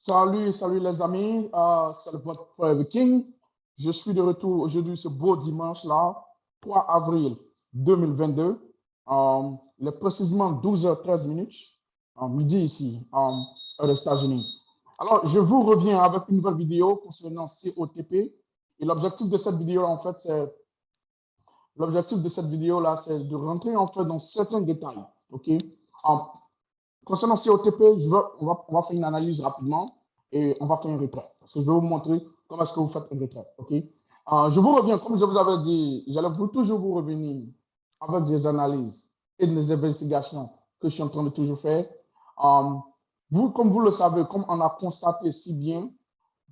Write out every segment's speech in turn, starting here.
Salut les amis, c'est votre frère King. Je suis de retour aujourd'hui, ce beau dimanche-là, 3 avril 2022. Il est précisément 12h13 minutes, midi ici, aux États-Unis. Alors, je vous reviens avec une nouvelle vidéo concernant COTP. Et l'objectif de cette vidéo, en fait, c'est de rentrer en fait dans certains détails. OK? Concernant COTP, on va faire une analyse rapidement et on va faire un retrait. Parce que je vais vous montrer comment est-ce que vous faites un retrait. OK? Je vous reviens, comme je vous avais dit, j'allais toujours vous revenir avec des analyses et des investigations que je suis en train de toujours faire. Comme vous le savez, comme on a constaté si bien,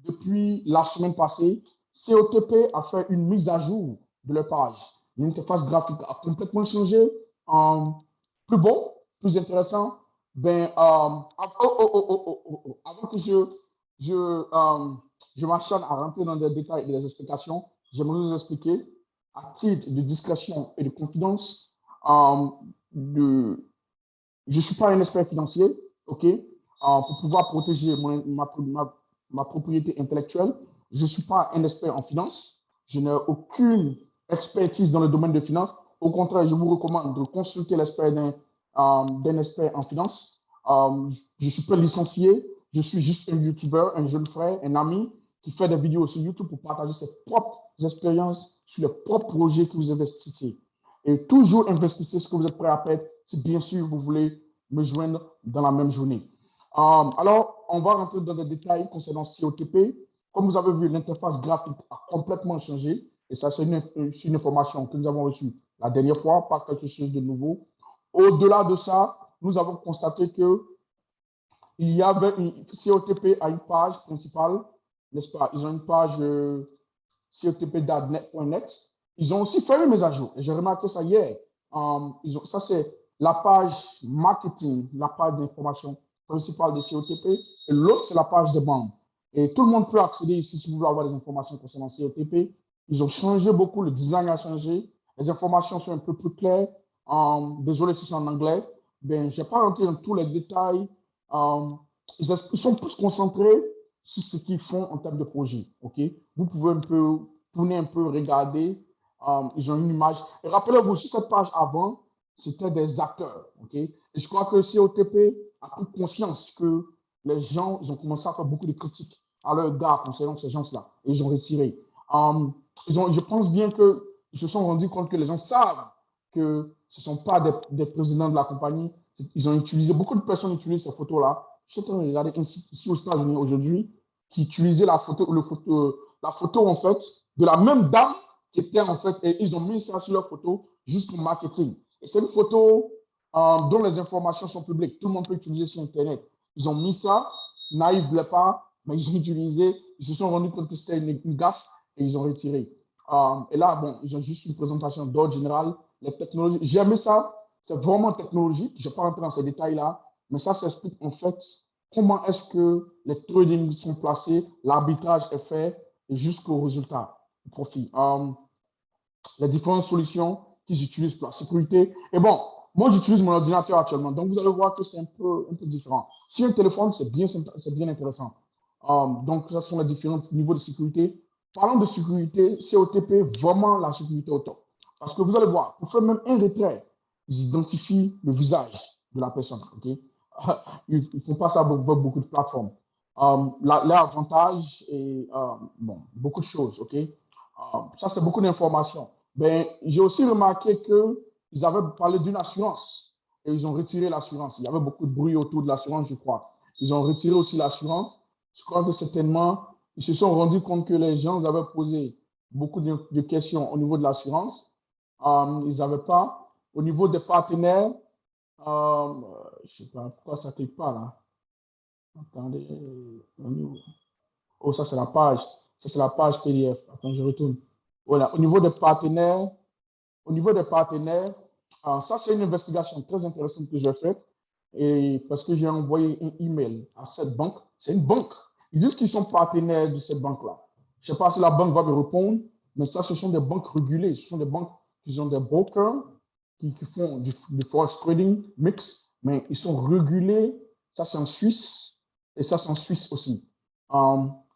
depuis la semaine passée, COTP a fait une mise à jour de leur page. L'interface graphique a complètement changé, plus beau, plus intéressant. Avant que je m'acharne à rentrer dans des détails et des explications, j'aimerais vous expliquer, à titre de discrétion et de confidence, je ne suis pas un expert financier, OK? Pour pouvoir protéger ma propriété intellectuelle, je ne suis pas un expert en finance. Je n'ai aucune expertise dans le domaine de finance. Au contraire, je vous recommande de consulter l'expert d'un expert en finance. Je suis pas licencié. Je suis juste un YouTuber, un jeune frère, un ami qui fait des vidéos sur YouTube pour partager ses propres expériences sur les propres projets que vous investissez. Et toujours investissez ce que vous êtes prêt à perdre si bien sûr vous voulez me joindre dans la même journée. Alors, on va rentrer dans des détails concernant COTP. Comme vous avez vu, l'interface graphique a complètement changé. Et ça, c'est une information que nous avons reçue la dernière fois, pas quelque chose de nouveau. Au-delà de ça, nous avons constaté que il y avait COTP a une page principale, n'est-ce pas? Ils ont une page cotp.net.net. Ils ont aussi fait une mise à jour. J'ai remarqué ça hier. Ça, c'est la page marketing, la page d'information principale de COTP. Et l'autre, c'est la page de membres. Et tout le monde peut accéder ici si vous voulez avoir des informations concernant COTP. Ils ont changé beaucoup, le design a changé. Les informations sont un peu plus claires. Désolé si c'est en anglais. Je ne vais pas rentrer dans tous les détails. Ils sont plus concentrés sur ce qu'ils font en termes de projet. Okay? Vous pouvez un peu tourner un peu, regarder. Ils ont une image. Et rappelez-vous, sur cette page avant, c'était des acteurs. Okay? Et je crois que COTP a pris conscience que les gens, ils ont commencé à faire beaucoup de critiques à leur égard concernant ces gens-là. Et ils ont retiré. Je pense bien qu'ils se sont rendus compte que les gens savent que ce ne sont pas des présidents de la compagnie. Ils ont utilisé, beaucoup de personnes utilisent ces photos-là. Je suis en train de regarder ici aux États-Unis aujourd'hui, qui utilisaient la photo en fait, de la même dame qui était en fait, et ils ont mis ça sur leur photo juste pour marketing. Et c'est une photo dont les informations sont publiques. Tout le monde peut utiliser sur Internet. Ils ont mis ça, naïf ne voulait pas, mais ils ont utilisé, ils se sont rendus compte que c'était une gaffe et ils ont retiré. Et là, bon, ils ont juste une présentation d'ordre général, les technologies. J'ai aimé ça, c'est vraiment technologique. Je ne vais pas rentrer dans ces détails-là, mais ça s'explique en fait comment est-ce que les tradings sont placés, l'arbitrage est fait jusqu'au résultat, au profit. Les différentes solutions qu'ils utilisent pour la sécurité. Et bon, moi, j'utilise mon ordinateur actuellement, donc vous allez voir que c'est un peu différent. Si un téléphone, c'est bien intéressant. Donc, ce sont les différents niveaux de sécurité. Parlons de sécurité, COTP, vraiment la sécurité au top. Parce que vous allez voir, pour faire même un retrait, ils identifient le visage de la personne. Okay? Ils ne font pas ça avec beaucoup de plateformes. L'avantage est bon, beaucoup de choses. Okay? Ça, c'est beaucoup d'informations. J'ai aussi remarqué qu'ils avaient parlé d'une assurance et ils ont retiré l'assurance. Il y avait beaucoup de bruit autour de l'assurance, je crois. Ils ont retiré aussi l'assurance. Je crois que certainement, ils se sont rendus compte que les gens avaient posé beaucoup de questions au niveau de l'assurance. Ils n'avaient pas. Au niveau des partenaires, je ne sais pas pourquoi ça ne clique pas là. Attendez. Oh, ça c'est la page. Ça c'est la page PDF. Attends, je retourne. Voilà. Au niveau des partenaires, ça c'est une investigation très intéressante que j'ai faite. Et parce que j'ai envoyé un email à cette banque. C'est une banque. Ils disent qu'ils sont partenaires de cette banque-là. Je ne sais pas si la banque va me répondre, mais ça, ce sont des banques régulées. Ce sont des banques qui ont des brokers qui font du forex trading mix, mais ils sont régulés. Ça, c'est en Suisse. Et ça, c'est en Suisse aussi.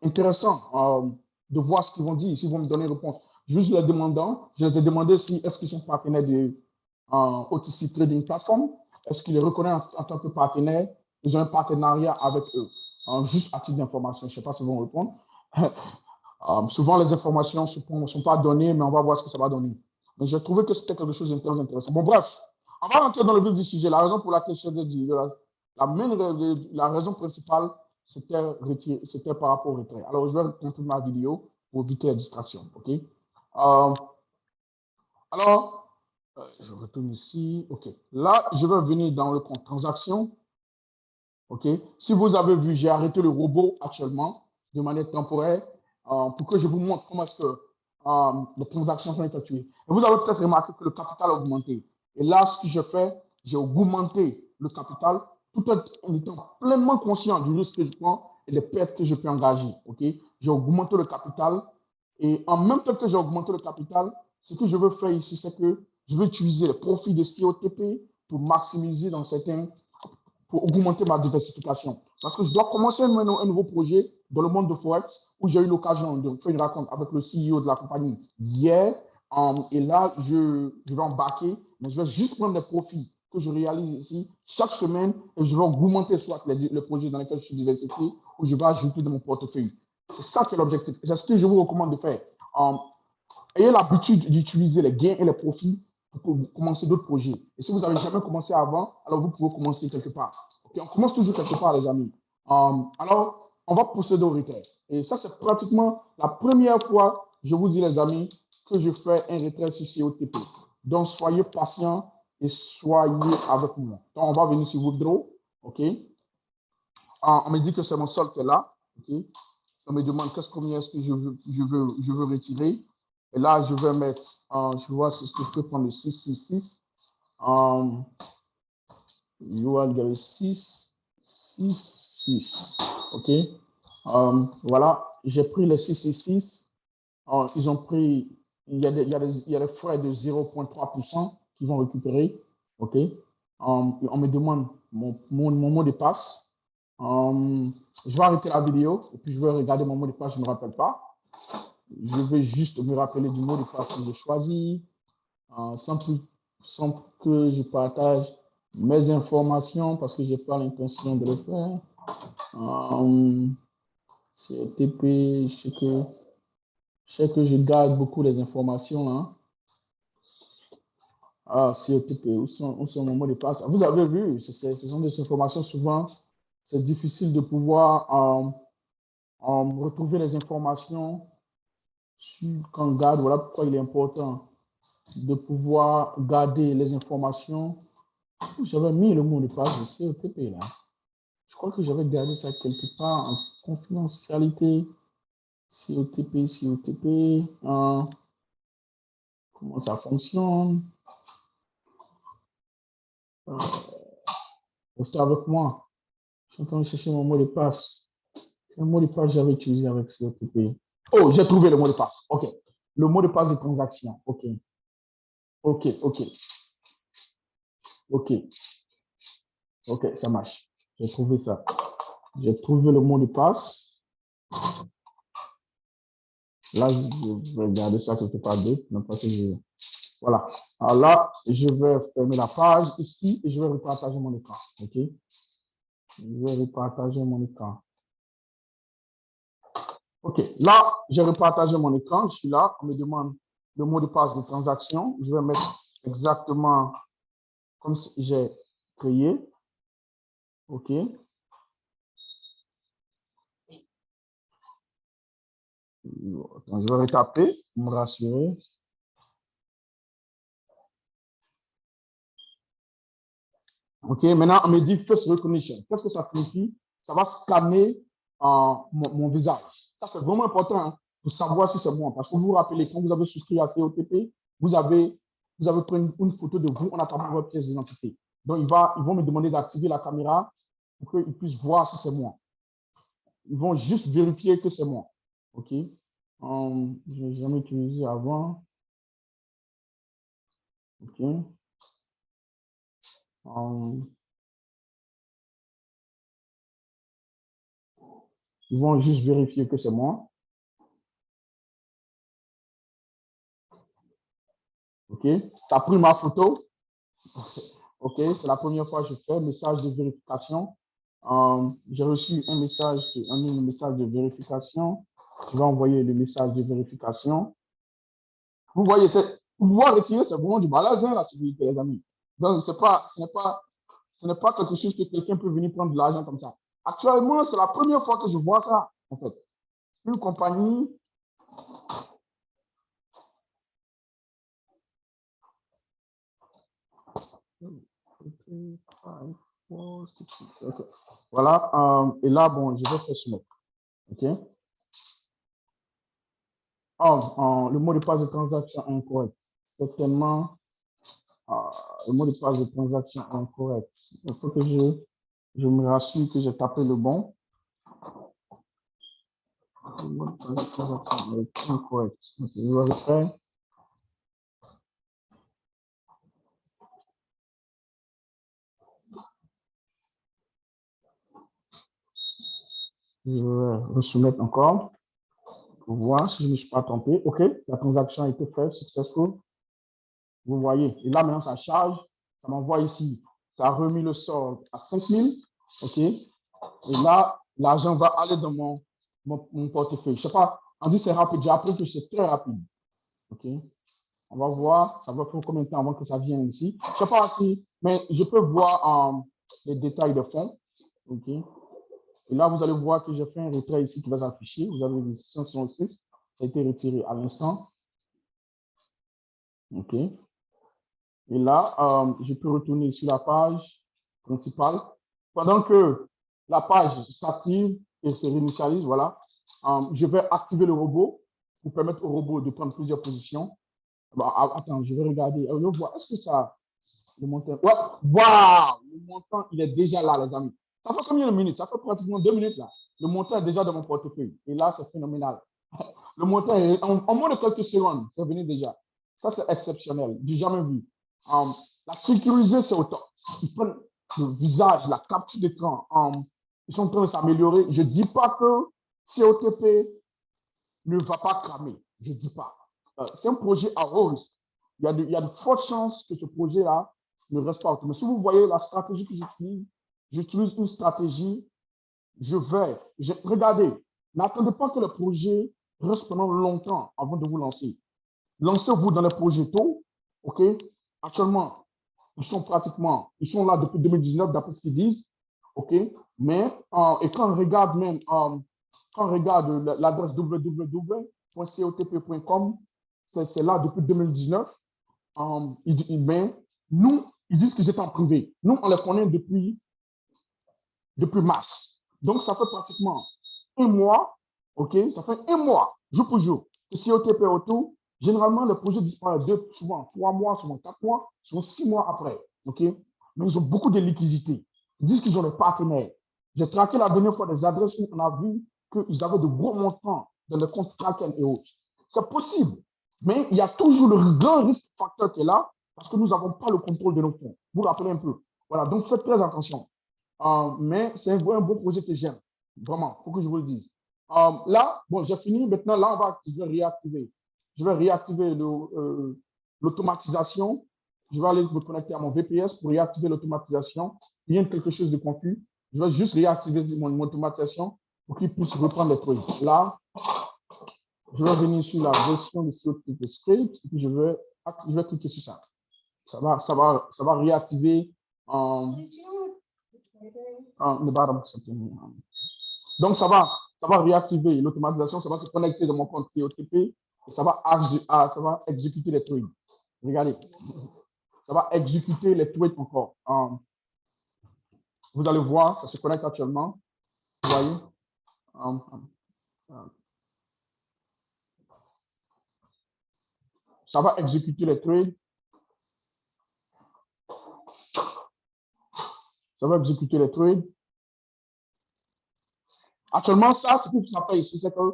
Intéressant de voir ce qu'ils vont dire, s'ils vont me donner une réponse. Juste les demandant, je les ai demandé si est-ce qu'ils sont partenaires de OTC Trading Platform, est-ce qu'ils les reconnaissent en tant que partenaires, ils ont un partenariat avec eux. Juste à titre d'information, je ne sais pas s'ils vont répondre. Souvent, les informations ne sont pas données, mais on va voir ce que ça va donner. Mais j'ai trouvé que c'était quelque chose de très intéressant. Bon, bref, on va rentrer dans le vif du sujet. La raison pour laquelle je te dis, la raison principale, c'était par rapport au retrait. Alors, je vais continuer ma vidéo pour éviter la distraction. OK? Alors, je retourne ici. OK. Là, je vais venir dans le compte transaction. OK? Si vous avez vu, j'ai arrêté le robot actuellement de manière temporaire pour que je vous montre comment est-ce que les transactions sont effectuées. Et vous avez peut-être remarqué que le capital a augmenté. Et là, ce que je fais, j'ai augmenté le capital tout en étant pleinement conscient du risque que je prends et des pertes que je peux engager. OK? J'ai augmenté le capital et en même temps que j'ai augmenté le capital, ce que je veux faire ici, c'est que je veux utiliser les profits de COTP pour maximiser dans certains pour augmenter ma diversification. Parce que je dois commencer un nouveau projet dans le monde de Forex où j'ai eu l'occasion de faire une rencontre avec le CEO de la compagnie hier. Et là, je vais embarquer, mais je vais juste prendre les profits que je réalise ici chaque semaine et je vais augmenter soit les projets dans lesquels je suis diversifié ou je vais ajouter dans mon portefeuille. C'est ça qui est l'objectif. C'est ce que je vous recommande de faire. Ayez l'habitude d'utiliser les gains et les profits pour commencer d'autres projets. Et si vous n'avez jamais commencé avant, alors vous pouvez commencer quelque part. Okay? On commence toujours quelque part, les amis. Alors, on va procéder au retrait. Et ça, c'est pratiquement la première fois, je vous dis, les amis, que je fais un retrait sur COTP. Donc, soyez patients et soyez avec moi. Donc, on va venir sur Withdraw. OK? On me dit que c'est mon solde qui est là. OK? On me demande combien est-ce que je veux retirer. Et là, je vais mettre, je vois si je peux prendre le 666. Je vois le 666. OK. Voilà, j'ai pris le 666. Ils ont pris, il y a des frais de 0,3% qu'ils vont récupérer. OK. On me demande mon mot de passe. Je vais arrêter la vidéo et puis je vais regarder mon mot de passe, je ne me rappelle pas. Je vais juste me rappeler du mot de passe que j'ai choisi sans que je partage mes informations parce que je n'ai pas l'intention de le faire. CTP, je sais que je garde beaucoup les informations. Hein. CTP, où sont mes mots de passe? Vous avez vu, ce sont des informations souvent, c'est difficile de pouvoir retrouver les informations qu'on garde. Voilà pourquoi il est important de pouvoir garder les informations. J'avais mis le mot de passe de COTP là. Je crois que j'avais gardé ça quelque part en confidentialité. COTP. Comment ça fonctionne? Restez avec moi. Je suis en train de chercher mon mot de passe. Le mot de passe que j'avais utilisé avec COTP. Oh, j'ai trouvé le mot de passe. OK. Le mot de passe de transaction. OK. OK, OK. OK. OK, ça marche. J'ai trouvé ça. J'ai trouvé le mot de passe. Là, je vais garder ça quelque part d'autre. Voilà. Alors là, je vais fermer la page ici et je vais repartager mon écran. OK? Je vais repartager mon écran. OK. Là, j'ai repartagé mon écran. Je suis là. On me demande le mot de passe de transaction. Je vais mettre exactement comme j'ai créé. OK. Attends, je vais retaper pour me rassurer. OK. Maintenant, on me dit face recognition. Qu'est-ce que ça signifie? Ça va scanner mon visage. Ça, c'est vraiment important hein, pour savoir si c'est moi. Parce que vous vous rappelez, quand vous avez souscrit à COTP, vous avez pris une photo de vous en attendant votre pièce d'identité. Donc, ils vont me demander d'activer la caméra pour qu'ils puissent voir si c'est moi. Ils vont juste vérifier que c'est moi. OK? Je n'ai jamais utilisé avant. OK? Ils vont juste vérifier que c'est moi. OK. Ça a pris ma photo. OK. C'est la première fois que je fais message de vérification. J'ai reçu un message de vérification. Je vais envoyer le message de vérification. Vous voyez, pouvoir retirer, c'est vraiment du malaise, la sécurité, les amis. Donc, ce n'est pas quelque chose que quelqu'un peut venir prendre de l'argent comme ça. Actuellement, c'est la première fois que je vois ça, en fait. Une compagnie. Okay. Voilà. Et là, bon, je vais faire ce mot. OK. Le mot de passe de transaction incorrect. Certainement, le mot de passe de transaction incorrect. Il faut que je me rassure que j'ai tapé le bon. Le mot de passe de transaction est incorrect. Okay, je vais refaire. Je vais resoumettre encore pour voir si je ne me suis pas trompé. OK, la transaction a été faite, successful. Vous voyez, et là maintenant ça charge, ça m'envoie ici, ça a remis le solde à 5 000. OK, et là, l'argent va aller dans mon portefeuille. Je ne sais pas, on dit c'est rapide, j'ai appris que c'est très rapide. OK, on va voir, ça va faire combien de temps avant que ça vienne ici. Je ne sais pas si, mais je peux voir les détails de fonds. OK. Et là, vous allez voir que j'ai fait un retrait ici qui va s'afficher. Vous avez 666, ça a été retiré à l'instant. OK. Et là, je peux retourner sur la page principale. Pendant que la page s'active et se réinitialise, voilà, je vais activer le robot pour permettre au robot de prendre plusieurs positions. Bon, attends, je vais regarder. Je vois, est-ce que ça, le montant, ouais, waouh, le montant, il est déjà là, les amis. Ça fait combien de minutes? Ça fait pratiquement 2 minutes là. Le montant est déjà dans mon portefeuille. Et là, c'est phénoménal. Le montant est en moins de quelques secondes, c'est venu déjà. Ça, c'est exceptionnel. J'ai jamais vu. La sécuriser, c'est au top. Ils prennent le visage, la capture d'écran. Ils sont en train de s'améliorer. Je ne dis pas que COTP ne va pas cramer. Je ne dis pas. C'est un projet à haut risque. Il y a de fortes chances que ce projet-là ne reste pas autonome. Mais si vous voyez la stratégie que j'utilise une stratégie, regardez, n'attendez pas que le projet reste pendant longtemps avant de vous lancer. Lancez-vous dans les projets tôt, OK? Actuellement, ils sont là depuis 2019, d'après ce qu'ils disent, OK? Mais, et quand on regarde même, quand on regarde l'adresse www.cotp.com, c'est là depuis 2019. Mais nous, ils disent qu'ils étaient en privé. Nous, on les connaît depuis mars. Donc, ça fait pratiquement un mois, OK? Ça fait un mois, jour pour jour, que COTP Auto, généralement, le projet disparaît souvent 3 mois, souvent 4 mois, souvent 6 mois après, OK? Mais ils ont beaucoup de liquidités. Ils disent qu'ils ont des partenaires. J'ai traqué la dernière fois des adresses où on a vu qu'ils avaient de gros montants dans les comptes Kraken et autres. C'est possible, mais il y a toujours le grand risque facteur qui est là parce que nous n'avons pas le contrôle de nos fonds. Vous vous rappelez un peu. Voilà, donc faites très attention. Mais c'est un bon projet que j'aime. Vraiment, il faut que je vous le dise. Là, bon, j'ai fini. Maintenant, là, je vais réactiver. Je vais réactiver l'automatisation. Je vais aller me connecter à mon VPS pour réactiver l'automatisation. Il y a quelque chose de confus. Je vais juste réactiver mon automatisation pour qu'il puisse reprendre les trucs. Là, je vais venir sur la version de COTP Script et puis je vais cliquer sur ça. Ça va réactiver donc, ça va réactiver l'automatisation, ça va se connecter dans mon compte COTP et ça va exécuter les tweets. Regardez, ça va exécuter les tweets encore. Vous allez voir, ça se connecte actuellement. Vous voyez? Ça va exécuter les trades. Ça va exécuter les trades. Actuellement, ça, ce que ça fait ici, c'est que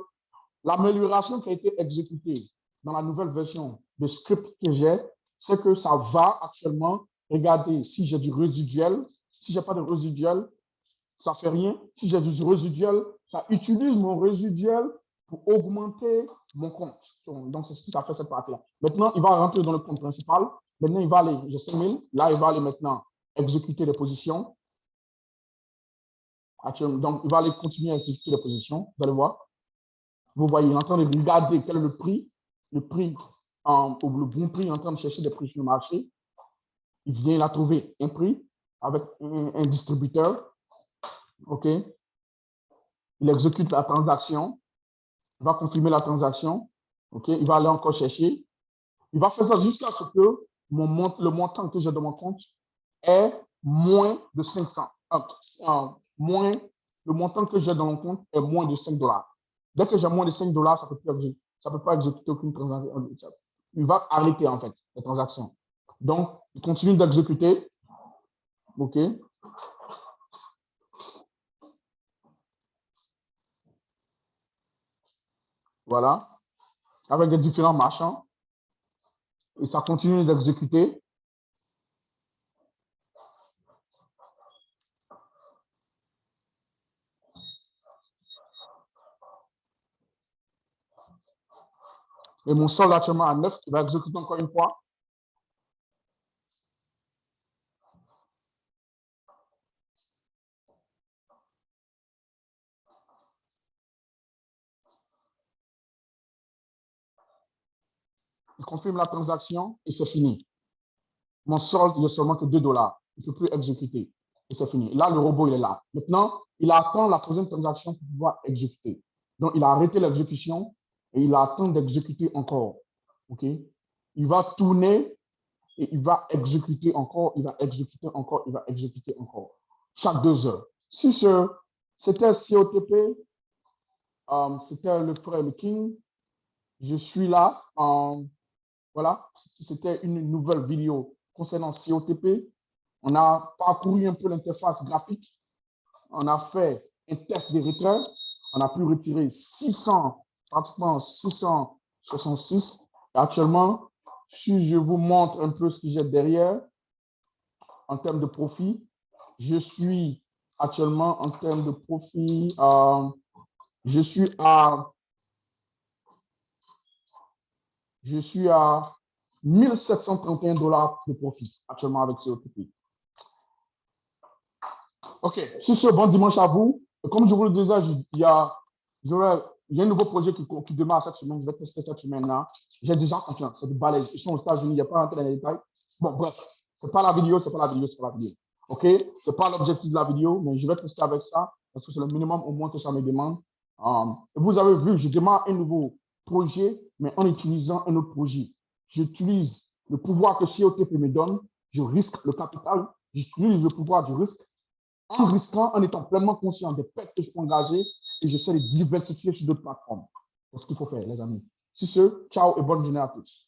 l'amélioration qui a été exécutée dans la nouvelle version de script que j'ai, c'est que ça va actuellement regarder si j'ai du résiduel. Si je n'ai pas de résiduel, ça ne fait rien. Si j'ai du résiduel, ça utilise mon résiduel pour augmenter mon compte. Donc, c'est ce qui ça fait cette partie-là. Maintenant, il va rentrer dans le compte principal. Maintenant, il va aller, j'ai 5 000. Là, il va aller maintenant exécuter les positions. Donc, il va aller continuer à exécuter les positions. Vous allez voir. Vous voyez, il est en train de regarder quel est le prix, ou le bon prix, il est en train de chercher des prix sur le marché. Il vient, il a trouvé un prix avec un distributeur. OK. Il exécute la transaction. Il va confirmer la transaction. OK. Il va aller encore chercher. Il va faire ça jusqu'à ce que le montant que j'ai dans mon compte est moins de 500. Le montant que j'ai dans mon compte est moins de 5 $. Dès que j'ai moins de 5 $, ça ne peut pas exécuter aucune transaction. Il va arrêter en fait la transaction. Donc, il continue d'exécuter. OK. Voilà. Avec des différents marchands. Et ça continue d'exécuter. Et mon solde actuellement à 9, il va exécuter encore une fois. Il confirme la transaction et c'est fini. Mon solde, il est seulement que 2 $. Il ne peut plus exécuter. Et c'est fini. Là, le robot, il est là. Maintenant, il attend la prochaine transaction pour pouvoir exécuter. Donc, il a arrêté l'exécution et il attend d'exécuter encore. OK? Il va tourner et il va exécuter encore, il va exécuter encore, il va exécuter encore. Chaque 2 heures. Si c'était COTP, c'était le frère, le King, je suis là. Voilà, c'était une nouvelle vidéo concernant COTP. On a parcouru un peu l'interface graphique. On a fait un test de retrait. On a pu retirer pratiquement 666. Et actuellement, si je vous montre un peu ce que j'ai derrière, en termes de profit, je suis actuellement en termes de profit, je suis à 1731 $ de profit actuellement avec COTP. OK. Sur ce, bon dimanche à vous. Comme je vous le disais, il y a un nouveau projet qui démarre cette semaine. Je vais tester cette semaine-là. J'ai déjà confiance. C'est de balèze. Ils sont aux États-Unis. Il n'y a pas à rentrer dans les détails. Bon, bref. Ce n'est pas la vidéo, c'est pas la vidéo, c'est pas la vidéo. OK? Ce n'est pas l'objectif de la vidéo, mais je vais tester avec ça parce que c'est le minimum au moins que ça me demande. Vous avez vu, je démarre un nouveau projet, mais en utilisant un autre projet. J'utilise le pouvoir que COTP me donne. Je risque le capital. J'utilise le pouvoir du risque en risquant, en étant pleinement conscient des pertes que je peux engager et j'essaie de diversifier sur d'autres plateformes. C'est ce qu'il faut faire, les amis. Sur ce, ciao et bonne journée à tous.